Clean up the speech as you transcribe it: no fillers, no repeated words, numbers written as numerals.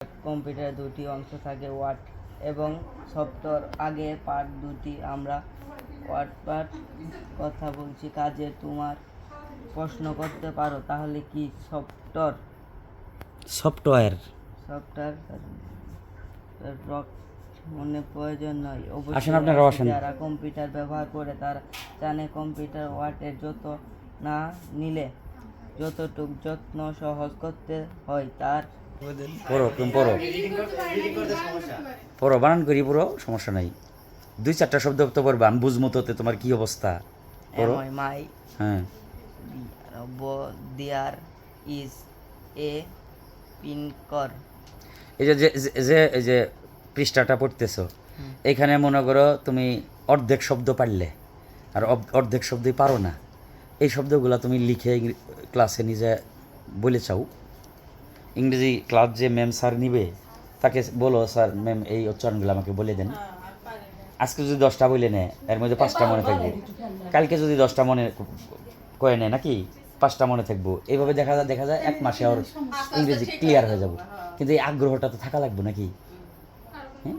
কম্পিউটারে দুটি অংশ থাকে, ওয়ার্ড এবং সফটওয়্যার। আগে পার্ট দুটি আমরা ওয়ার্ড পার্ট কথা বলছি কাজে তোমার প্রশ্ন করতে পারো তাহলে কি সফটওয়্যার সফটওয়্যার রক মনে প্রয়োজন নয়। আসেন আপনারা আসেন। যারা কম্পিউটার ব্যবহার করে তারা জানে কম্পিউটার ওয়ার্ডের যত না নিলে যতটুক যত্ন সহজ করতে হয় তার পড়ো তুমি পড়ো পড়ো বানান করি পুরো সমস্যা নাই। 2-4টা শব্দ তো পড়বা, আমি বুঝবো তোতে তোমার কি অবস্থা। পড়ো। মাই হ্যাঁ দেয়ার ইজ এ পিনকর। এই যে এই যে পৃষ্ঠাটা পড়তেছো, এখানে মনে করো তুমি অর্ধেক শব্দ পারলে আর অর্ধেক শব্দই পারো না। এই শব্দগুলো তুমি লিখে ক্লাসে নিজে বলে চাও। ইংরেজি ক্লাস যে ম্যাম স্যার নিবে তাকে বলো, স্যার ম্যাম এই উচ্চারণগুলো আমাকে বলে দেন। আজকে যদি 10টা বলে নেয় এর মধ্যে 5টা মনে থাকবে, কালকে যদি 10টা মনে করে নেয় নাকি 5টা মনে থাকবো। এইভাবে দেখা যায় 1 মাসে আর ইংরেজি ক্লিয়ার হয়ে যাব। কিন্তু এই আগ্রহটা তো থাকা লাগবে নাকি? হ্যাঁ।